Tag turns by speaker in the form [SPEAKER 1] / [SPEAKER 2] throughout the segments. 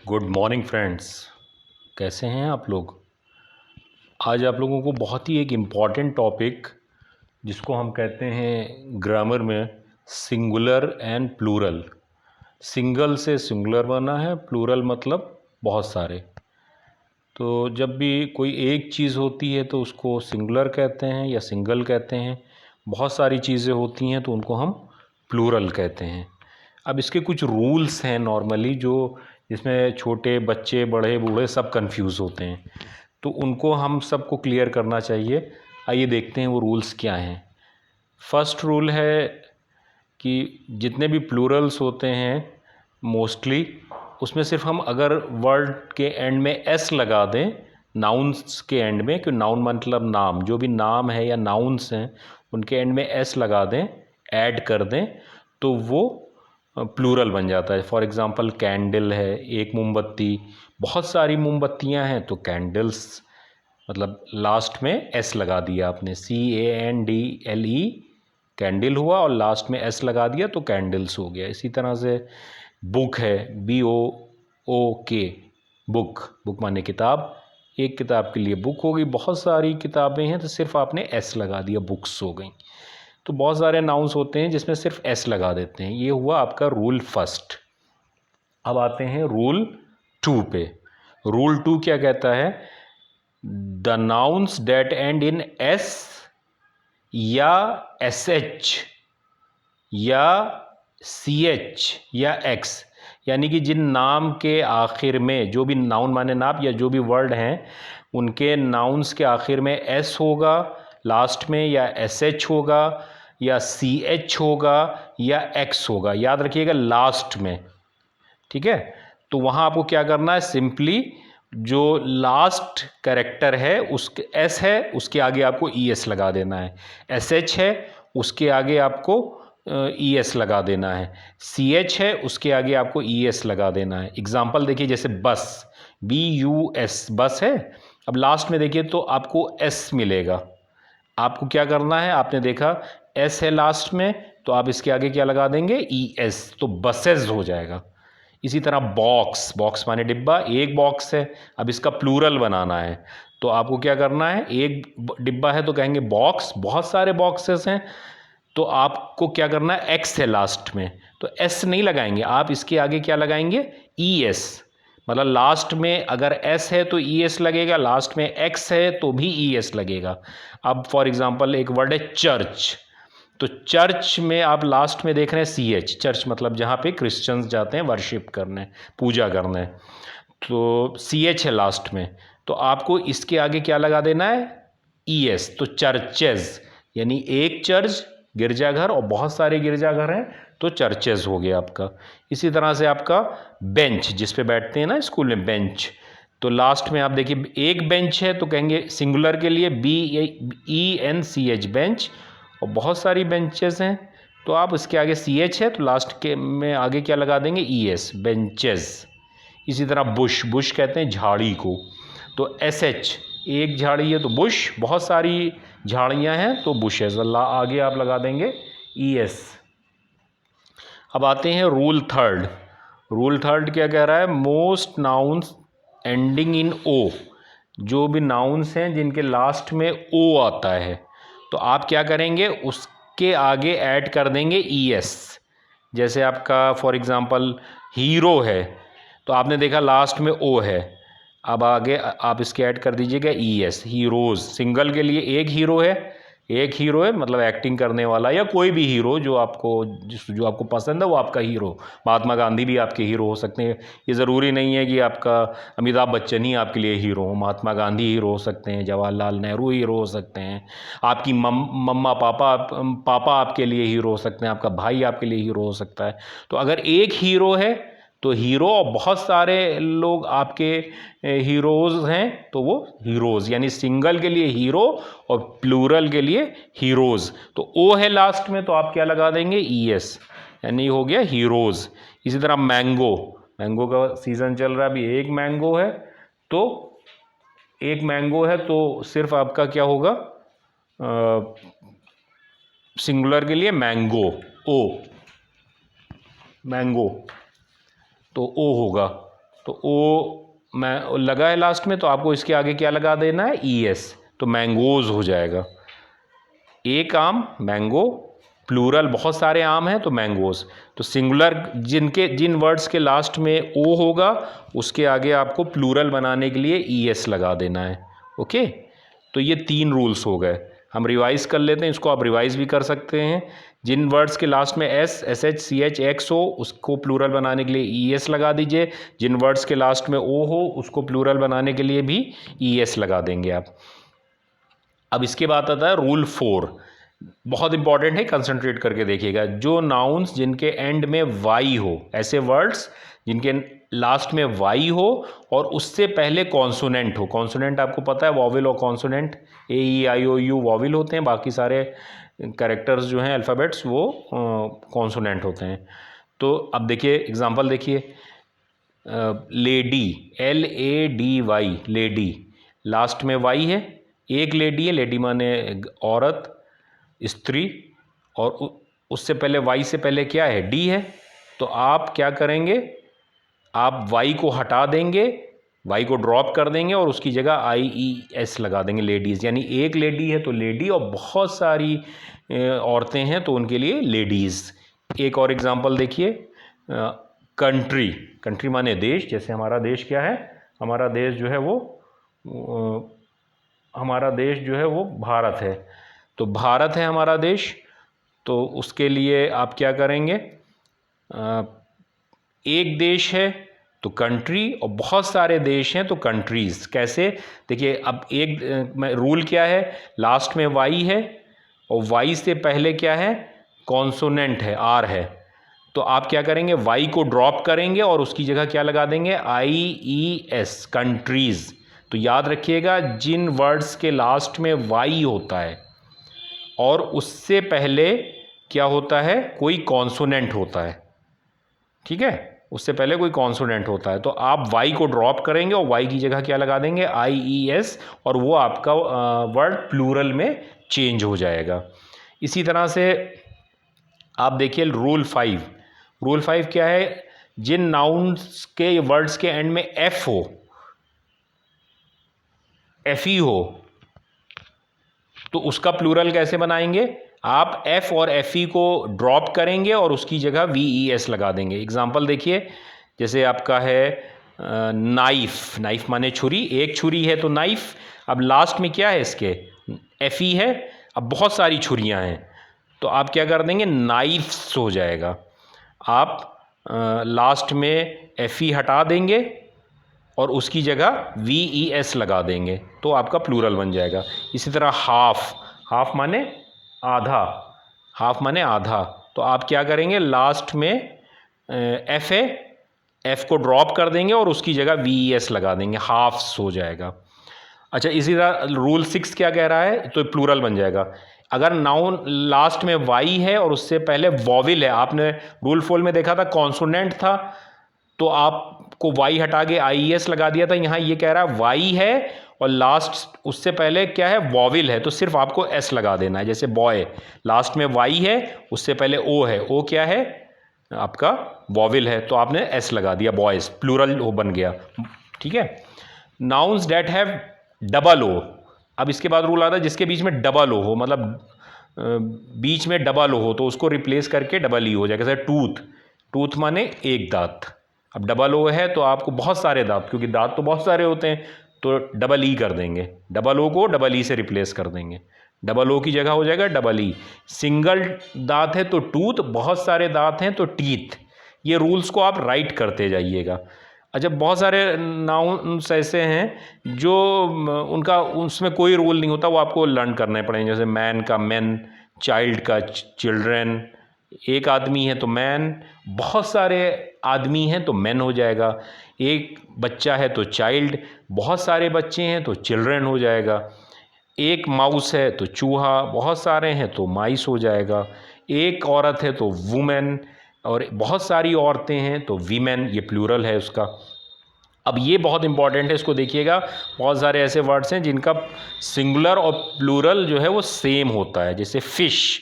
[SPEAKER 1] Good morning friends. कैसे हैं आप लोग। आज आप लोगों को बहुत ही एक इम्पॉर्टेंट टॉपिक जिसको हम कहते हैं ग्रामर में सिंगुलर एंड प्लूरल। सिंगल से सिंगुलर बना है, प्लूरल मतलब बहुत सारे। तो जब भी कोई एक चीज़ होती है तो उसको सिंगुलर कहते हैं या सिंगल कहते हैं। बहुत सारी चीज़ें होती हैं तो उनको हम प्लूरल कहते हैं। अब इसके कुछ रूल्स हैं नॉर्मली जो जिसमें छोटे बच्चे बड़े बूढ़े सब कंफ्यूज होते हैं, तो उनको हम सबको क्लियर करना चाहिए। आइए देखते हैं वो रूल्स क्या हैं। फर्स्ट रूल है कि जितने भी प्लूरल्स होते हैं मोस्टली उसमें सिर्फ हम अगर वर्ड के एंड में एस लगा दें, नाउन्स के एंड में, क्योंकि नाउन मतलब नाम, जो भी नाम है या नाउन्स हैं उनके एंड में एस लगा दें, ऐड कर दें, तो वो प्लूरल बन जाता है। फॉर एग्ज़ाम्पल कैंडल है, एक मोमबत्ती, बहुत सारी मोमबत्तियां हैं तो कैंडल्स, मतलब लास्ट में एस लगा दिया आपने, CANDLE कैंडल हुआ और लास्ट में एस लगा दिया तो कैंडल्स हो गया। इसी तरह से बुक है, BOOK, बुक, बुक माने किताब, एक किताब के लिए बुक हो गई, बहुत सारी किताबें हैं तो सिर्फ आपने एस लगा दिया, बुक्स हो गई। तो बहुत सारे नाउन्स होते हैं जिसमें सिर्फ एस लगा देते हैं। ये हुआ आपका रूल फर्स्ट। अब आते हैं रूल 2 पे। रूल 2 क्या कहता है? The nouns that end in S या SH या CH या X, यानी कि जिन नाम के आखिर में, जो भी नाउन माने नाम या जो भी वर्ड हैं उनके नाउन्स के आखिर में S होगा लास्ट में, या SH होगा या CH होगा या X होगा। याद रखिएगा लास्ट में, ठीक है। तो वहाँ आपको क्या करना है, सिंपली जो लास्ट कैरेक्टर है उसके S है उसके आगे आपको ES लगा देना है, SH है उसके आगे आपको ES लगा देना है, CH है उसके आगे आपको ES लगा देना है। एग्जाम्पल देखिए, जैसे बस, BUS, बस है, अब लास्ट में देखिए तो आपको S मिलेगा। आपको क्या करना है, आपने देखा S है लास्ट में तो आप इसके आगे क्या लगा देंगे, ES, तो बसेज हो जाएगा। इसी तरह बॉक्स, बॉक्स माने डिब्बा, एक बॉक्स है, अब इसका प्लूरल बनाना है तो आपको क्या करना है, एक डिब्बा है तो कहेंगे बॉक्स, बहुत सारे बॉक्सेस हैं तो आपको क्या करना है, एक्स है लास्ट में तो एस नहीं लगाएंगे, आप इसके आगे क्या लगाएंगे, ES, मतलब लास्ट में अगर एस है तो ES लगेगा, लास्ट में एक्स है तो भी ES लगेगा। अब फॉर एग्जांपल एक वर्ड है चर्च, तो चर्च में आप लास्ट में देख रहे हैं CH, चर्च मतलब जहाँ पे क्रिश्चियंस जाते हैं वर्शिप करने, पूजा करने, तो CH है लास्ट में, तो आपको इसके आगे क्या लगा देना है, ES, तो चर्चेज, यानी एक चर्च गिरजाघर और बहुत सारे गिरजाघर हैं तो चर्चेज हो गया आपका। इसी तरह से आपका बेंच, जिस पे बैठते हैं ना स्कूल में, बेंच, तो लास्ट में आप देखिए एक बेंच है तो कहेंगे सिंगुलर के लिए BENCH, बेंच, और बहुत सारी बेंचेस हैं तो आप इसके आगे CH है तो लास्ट के में आगे क्या लगा देंगे, ES, बेंचेस। इसी तरह बुश, बुश कहते हैं झाड़ी को, तो SH, एक झाड़ी है तो बुश, बहुत सारी झाड़ियां हैं तो बुशेस, आगे आप लगा देंगे ES। अब आते हैं रूल थर्ड। रूल थर्ड क्या कह रहा है, most nouns ending in O, जो भी नाउन्स हैं जिनके लास्ट में O आता है तो आप क्या करेंगे, उसके आगे ऐड कर देंगे ES। जैसे आपका फॉर एग्जांपल हीरो है तो आपने देखा लास्ट में O है, अब आगे आप इसके ऐड कर दीजिएगा ES। हीरोज़, सिंगल के लिए एक हीरो है, एक हीरो है मतलब एक्टिंग करने वाला, या कोई भी हीरो जो आपको पसंद है वो आपका हीरो। महात्मा गांधी भी आपके हीरो हो सकते हैं, ये ज़रूरी नहीं है कि आपका अमिताभ बच्चन ही आपके लिए हीरो हो, महात्मा गांधी हीरो हो सकते हैं, जवाहरलाल नेहरू हीरो हो सकते हैं, आपकी मम्मा पापा आपके लिए हीरो हो सकते हैं, आपका भाई आपके लिए हीरो हो सकता है। तो अगर एक हीरो है तो हीरो और बहुत सारे लोग आपके हीरोज़ हैं तो वो हीरोज़, यानी सिंगल के लिए हीरो और प्लूरल के लिए हीरोज़। तो O है लास्ट में तो आप क्या लगा देंगे, ES, यानी हो गया हीरोज़। इसी तरह मैंगो, मैंगो का सीज़न चल रहा है, अभी एक मैंगो है तो एक मैंगो है तो सिर्फ आपका क्या होगा, सिंगुलर के लिए मैंगो, O, मैंगो तो O होगा। तो ओ मैं लगा है लास्ट में, तो आपको इसके आगे क्या लगा देना है, ES, तो मैंगोज हो जाएगा। एक आम मैंगो, प्लूरल बहुत सारे आम हैं तो मैंगोज। तो सिंगुलर जिन वर्ड्स के लास्ट में ओ होगा उसके आगे आपको प्लूरल बनाने के लिए ES लगा देना है। ओके, तो ये 3 रूल्स हो गए। हम रिवाइज कर लेते हैं इसको, आप रिवाइज भी कर सकते हैं। जिन वर्ड्स के लास्ट में S, SH, CH, X हो उसको प्लूरल बनाने के लिए ES लगा दीजिए। जिन वर्ड्स के लास्ट में O हो उसको प्लूरल बनाने के लिए भी ES लगा देंगे आप। अब इसके बाद आता है रूल 4, बहुत इंपॉर्टेंट है, कंसंट्रेट करके देखिएगा। जो नाउन्स जिनके एंड में वाई हो, ऐसे वर्ड्स जिनके लास्ट में वाई हो और उससे पहले कॉन्सोनेंट हो। कॉन्सोनेंट आपको पता है, वॉविल और कॉन्सोनेंट, AEIOU वॉविल होते हैं, बाकी सारे कैरेक्टर्स जो हैं अल्फ़ाबेट्स वो कॉन्सोनेंट होते हैं। तो अब देखिए एग्जांपल देखिए, लेडी, LADY, लेडी, लास्ट में वाई है, एक लेडी है, लेडी माने औरत, स्त्री, और उससे पहले वाई से पहले क्या है, डी है। तो आप क्या करेंगे, आप वाई को हटा देंगे, वाई को ड्रॉप कर देंगे और उसकी जगह IES लगा देंगे, लेडीज़। यानी एक लेडी है तो लेडी, और बहुत सारी औरतें हैं तो उनके लिए लेडीज़। एक और एग्जांपल देखिए, कंट्री, कंट्री माने देश। जैसे हमारा देश क्या है, हमारा देश जो है वो भारत है। तो भारत है हमारा देश, तो उसके लिए आप क्या करेंगे, एक देश है तो कंट्री, और बहुत सारे देश हैं तो कंट्रीज़। कैसे, देखिए अब एक रूल क्या है, लास्ट में वाई है और वाई से पहले क्या है, कॉन्सोनेंट है, आर है। तो आप क्या करेंगे, वाई को ड्रॉप करेंगे और उसकी जगह क्या लगा देंगे, IES, कंट्रीज़। तो याद रखिएगा, जिन वर्ड्स के लास्ट में वाई होता है और उससे पहले क्या होता है, कोई कॉन्सोनेंट होता है, ठीक है, उससे पहले कोई कॉन्सोनेंट होता है, तो आप वाई को ड्रॉप करेंगे और वाई की जगह क्या लगा देंगे, IES, और वो आपका वर्ड प्लूरल में चेंज हो जाएगा। इसी तरह से आप देखिए रूल 5, रूल 5 क्या है, जिन नाउन्स के वर्ड्स के एंड में F हो, FE हो, तो उसका प्लूरल कैसे बनाएंगे, आप F और FE को ड्रॉप करेंगे और उसकी जगह VES लगा देंगे। एग्जाम्पल देखिए, जैसे आपका है नाइफ, नाइफ माने छुरी, एक छुरी है तो नाइफ, अब लास्ट में क्या है इसके, FE है, अब बहुत सारी छुरियां हैं तो आप क्या कर देंगे, नाइफ्स हो जाएगा। आप लास्ट में FE हटा देंगे और उसकी जगह VES लगा देंगे तो आपका प्लूरल बन जाएगा। इसी तरह हाफ, हाफ माने आधा, हाफ माने आधा, तो आप क्या करेंगे, लास्ट में F है, F को ड्रॉप कर देंगे और उसकी जगह VES लगा देंगे, हाफ्स हो जाएगा। अच्छा, इसी तरह रूल 6 क्या कह रहा है, तो प्लूरल बन जाएगा। अगर नाउन लास्ट में वाई है और उससे पहले वॉविल है, आपने रूल 4 में देखा था कॉन्सोनेंट था तो आपको वाई हटा के IES लगा दिया था, यहाँ ये कह रहा है वाई है और लास्ट उससे पहले क्या है, वॉविल है, तो सिर्फ आपको S लगा देना है। जैसे बॉय, लास्ट में वाई है, उससे पहले O है, O क्या है आपका, वॉविल है, तो आपने S लगा दिया, बॉयज, प्लूरल हो बन गया, ठीक है। Nouns that have double O, अब इसके बाद रूल आता है जिसके बीच में डबल O हो, मतलब बीच में डबल O हो तो उसको रिप्लेस करके डबल E हो जाएगा। जैसे टूथ, टूथ माने एक दांत, अब डबल O है तो आपको बहुत सारे दांत, क्योंकि दांत तो बहुत सारे होते हैं तो डबल E कर देंगे, डबल O को डबल E से रिप्लेस कर देंगे, डबल O की जगह हो जाएगा डबल E। सिंगल दांत है तो टूथ, बहुत सारे दांत हैं तो टीथ। ये रूल्स को आप राइट करते जाइएगा। अच्छा, बहुत सारे नाउन्स ऐसे हैं जो उनका उसमें कोई रूल नहीं होता, वो आपको लर्न करने पड़ेंगे। जैसे मैन का मैन, चाइल्ड का चिल्ड्रेन, एक आदमी है तो मैन, बहुत सारे आदमी हैं तो मैन हो जाएगा, एक बच्चा है तो चाइल्ड, बहुत सारे बच्चे हैं तो चिल्ड्रेन हो जाएगा, एक माउस है तो चूहा, बहुत सारे हैं तो माइस हो जाएगा, एक औरत है तो वुमेन, और बहुत सारी औरतें हैं तो वीमेन, ये प्लूरल है उसका। अब ये बहुत इंपॉर्टेंट है, इसको देखिएगा, बहुत सारे ऐसे वर्ड्स हैं जिनका सिंगुलर और प्लूरल जो है वो सेम होता है। जैसे फिश,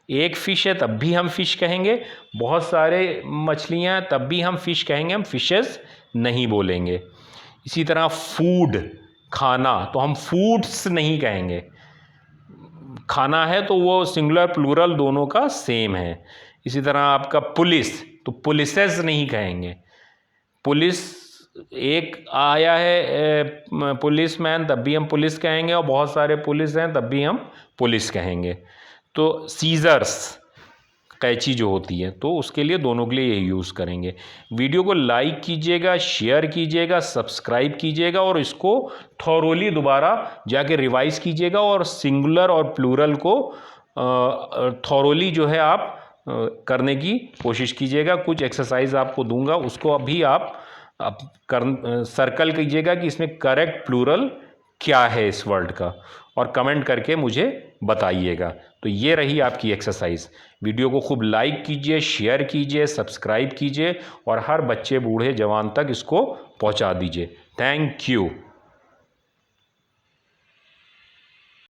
[SPEAKER 1] एक फ़िश है तब भी हम फिश कहेंगे, बहुत सारे मछलियाँ तब भी हम फिश कहेंगे, हम फिशेस नहीं बोलेंगे। इसी तरह फूड, खाना, तो हम फूड्स नहीं कहेंगे। खाना है तो वो सिंगुलर प्लूरल दोनों का सेम है। इसी तरह आपका पुलिस, तो पुलिसेस नहीं कहेंगे। पुलिस एक आया है पुलिस मैन, तब भी हम पुलिस कहेंगे, और बहुत सारे पुलिस हैं तब भी हम पुलिस कहेंगे। तो सीजर्स, कैंची जो होती है, तो उसके लिए दोनों के लिए यही यूज़ करेंगे। वीडियो को लाइक कीजिएगा, शेयर कीजिएगा, सब्सक्राइब कीजिएगा, और इसको थॉरोली दोबारा जाके रिवाइज कीजिएगा, और सिंगुलर और प्लूरल को थॉरोली जो है आप करने की कोशिश कीजिएगा। कुछ एक्सरसाइज आपको दूंगा, उसको अभी आप सर्कल कीजिएगा कि इसमें करेक्ट प्लूरल क्या है इस वर्ड का, और कमेंट करके मुझे बताइएगा। तो ये रही आपकी एक्सरसाइज। वीडियो को खूब लाइक कीजिए, शेयर कीजिए, सब्सक्राइब कीजिए, और हर बच्चे बूढ़े जवान तक इसको पहुंचा दीजिए। Thank you.